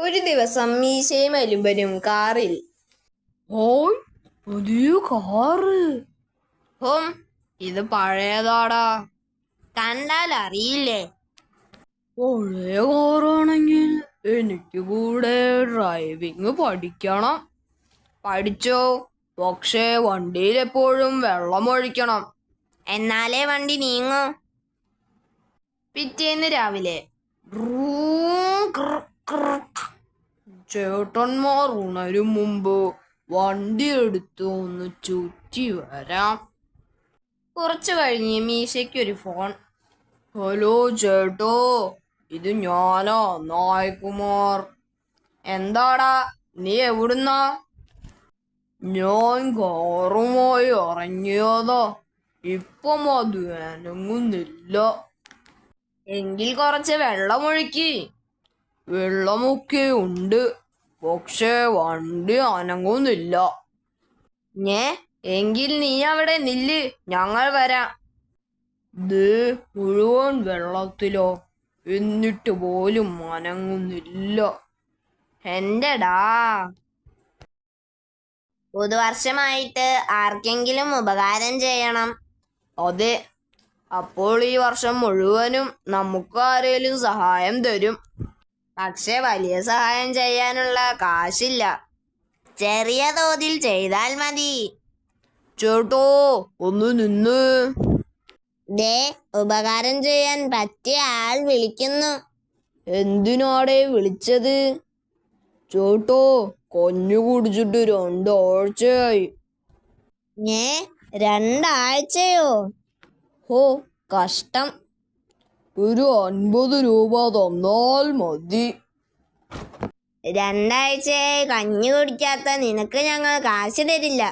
ഒരു ദിവസം മീശയും എലുമ്പനും കാറിൽ. ഓയ് പുതിയ കാറ്. ഹോം, ഇത് പഴയതാടാ, കണ്ടാൽ അറിയില്ലേ? പഴയ കാറാണെങ്കിൽ എനിക്ക് കൂടെ ഡ്രൈവിംഗ് പഠിക്കണം. പഠിച്ചോ, പക്ഷേ വണ്ടിയിൽ എപ്പോഴും വെള്ളം ഒഴിക്കണം. എന്നാലേ വണ്ടി നീങ്ങൂ. പിറ്റേന്ന് രാവിലെ ചേട്ടന്മാർ ഉണരും മുമ്പ് വണ്ടി എടുത്ത് ഒന്ന് ചുറ്റി വരാം. കുറച്ചു കഴിഞ്ഞ് മീശയ്ക്കൊരു ഫോൺ. ഹലോ ചേട്ടോ, ഇത് ഞാനാ, നായകുമാർ. എന്താടാ, നീ എവിടുന്നാ? ഞാൻ കാറുമായി ഇറങ്ങിയതാ. ഇപ്പം അത് അനങ്ങുന്നില്ല. എങ്കിൽ കുറച്ച് വെള്ളമൊഴുക്കി. വെള്ളമൊക്കെ ഉണ്ട്, പക്ഷേ വണ്ടി അനങ്ങുന്നില്ല. എങ്കിൽ നീ അവിടെ നില്ല്, ഞങ്ങൾ വരാം. ദേ മുഴുവൻ വെള്ളത്തിലോ, എന്നിട്ട് പോലും അനങ്ങുന്നില്ല. എന്റെടാ, പുതുവർഷമായിട്ട് ആർക്കെങ്കിലും ഉപകാരം ചെയ്യണം. അതെ, അപ്പോൾ ഈ വർഷം മുഴുവനും നമുക്ക് ആരേലും സഹായം തരും. പക്ഷെ വലിയ സഹായം ചെയ്യാനുള്ള കാശില്ല. ചെറിയ തോതിൽ ചെയ്താൽ മതി. ചേട്ടോ, ഒന്ന് നിന്ന്. ദേ, ഉപകാരം ചെയ്യാൻ പറ്റിയ ആൾ വിളിക്കുന്നു. എന്തിനാടേ വിളിച്ചത്? ചേട്ടോ, കഞ്ഞി കുടിച്ചിട്ട് 2 ആഴ്ചയായി. 2 ആഴ്ചയോ? ഹോ, കഷ്ടം. ഒരു 50 രൂപ തന്നാൽ മതി. 2 ആഴ്ചയായി കഞ്ഞി കുടിക്കാത്ത നിനക്ക് ഞങ്ങൾ കാശ് തരില്ല.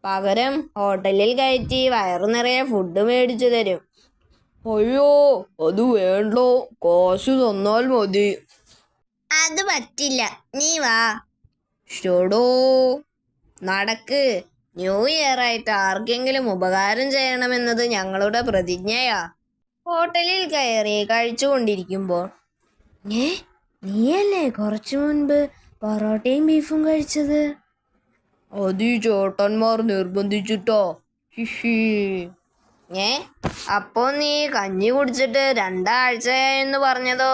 പകരം ഹോട്ടലിൽ കയറ്റി വയറു നിറയെ ഫുഡ് മേടിച്ചു തരും. അയ്യോ, അത് വേണ്ട, കാശ് തന്നാൽ മതി. അത് പറ്റില്ല, നീ വാ. ഷെടോ, നടക്ക്. ന്യൂ ഇയർ ആയിട്ട് ആർക്കെങ്കിലും ഉപകാരം ചെയ്യണമെന്നത് ഞങ്ങളുടെ പ്രതിജ്ഞയാ. ഹോട്ടലിൽ കയറി കഴിച്ചുകൊണ്ടിരിക്കുമ്പോൾ, നീയല്ലേ കുറച്ചു മുൻപ് പൊറോട്ടയും ബീഫും കഴിച്ചത്? അതീ ചേട്ടന്മാർ നിർബന്ധിച്ചിട്ടോ. ഹിഹി. അപ്പോ നീ കഞ്ഞി കുടിച്ചിട്ട് 2 ആഴ്ചയായെന്ന് പറഞ്ഞതോ?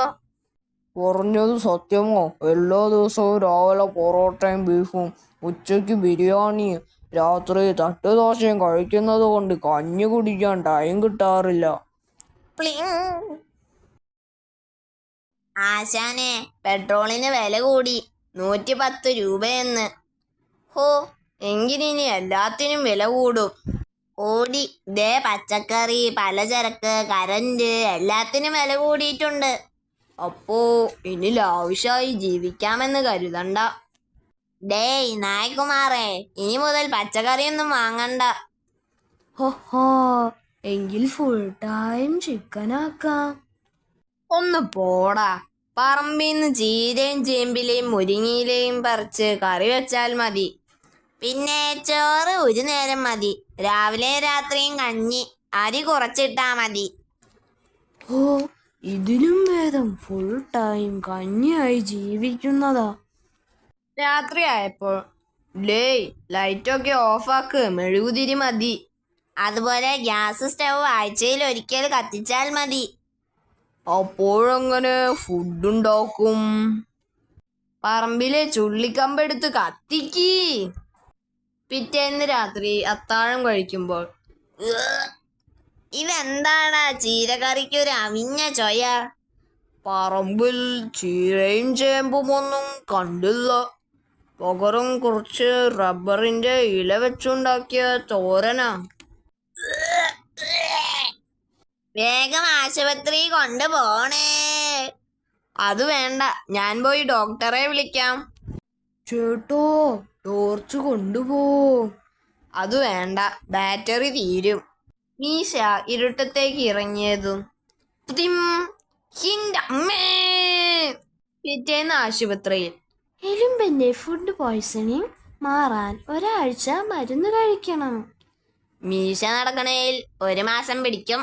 പറഞ്ഞത് സത്യമോ? എല്ലാ ദിവസവും രാവിലെ പൊറോട്ടയും ബീഫും, ഉച്ചയ്ക്ക് ബിരിയാണിയും, രാത്രി തട്ടുദോശയും കഴിക്കുന്നത് കൊണ്ട് കഞ്ഞി കുടിക്കാൻ ടൈം കിട്ടാറില്ല. ആശാനെ, പെട്രോളിന് വില കൂടി, 110 രൂപയെന്ന്. ഹോ, എങ്കിലിനി എല്ലാത്തിനും വില കൂടും. ഓടി, ദേ പച്ചക്കറി, പലചരക്ക്, കരണ്ട് എല്ലാത്തിനും വില കൂടിയിട്ടുണ്ട്. അപ്പോ ഇനി ലാവിഷായി ജീവിക്കാമെന്ന് കരുതണ്ട. ഡേയ് നായകുമാറേ, ഇനി മുതൽ പച്ചക്കറിയൊന്നും വാങ്ങണ്ട. ഹോ, എങ്കിൽ ഫുൾ ടൈം ചിക്കനാക്കാം. ഒന്ന് പോടാ. പറമ്പിന്ന് ചീരയും ചേമ്പിലെയും മുരിങ്ങയിലെയും പറിച്ച് കറി വെച്ചാൽ മതി. പിന്നെ ചോറ് ഒരു നേരം മതി. രാവിലെ രാത്രിയും കഞ്ഞി, അരി കുറച്ചിട്ടാ മതി. ഓ, ഇതിലും ഭേദം ഫുൾ ടൈം കഞ്ഞിയായി ജീവിക്കുന്നതാ. രാത്രിയായപ്പോൾ, ലൈറ്റൊക്കെ ഓഫാക്ക്, മെഴുകുതിരി മതി. അതുപോലെ ഗ്യാസ് സ്റ്റവ് ആഴ്ചയിൽ ഒരിക്കൽ കത്തിച്ചാൽ മതി. അപ്പോഴെങ്ങനെ ഫുഡ് ഉണ്ടാക്കും? പറമ്പിലെ ചുള്ളിക്കമ്പെടുത്ത് കത്തിക്ക്. പിറ്റേന്ന് രാത്രി അത്താഴം കഴിക്കുമ്പോൾ, ഇതെന്താടാ ചീരകറിക്കൊരു അവിഞ്ഞ ചൊയ? പറമ്പിൽ ചീരയും ചേമ്പും ഒന്നും കണ്ടില്ല. പകരം കുറച്ച് റബ്ബറിന്റെ ഇല വെച്ചുണ്ടാക്കിയ തോരനാ. വേഗം ആശുപത്രി കൊണ്ടുപോണേ. അത് വേണ്ട, ഞാൻ പോയി ഡോക്ടറെ വിളിക്കാം. ചേട്ടോ, ടോർച്ച് കൊണ്ടുപോ. അത് വേണ്ട, ബാറ്ററി തീരും. മീശ ഇരുട്ടത്തേക്ക് ഇറങ്ങിയതും പിറ്റേന്ന് ആശുപത്രിയിൽ. എലുമ്പന്റെ ഫുഡ് പോയ്സണിങ് മാറാൻ 1 ആഴ്ച മരുന്ന് കഴിക്കണം. മീശ നടക്കണേൽ 1 മാസം പിടിക്കും.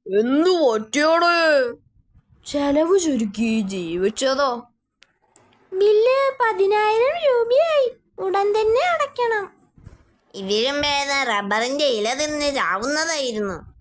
എന്തു പറ്റിയോടെ? ചെലവ് ചുരുക്കി ജീവിച്ചതോ. ബില്ല് 10,000 രൂപയായി. ഉടൻ തന്നെ അടയ്ക്കണം. ഇതിലും ഭേദം റബ്ബറിന്റെ ഇല തിന്ന് ചാവുന്നതായിരുന്നു.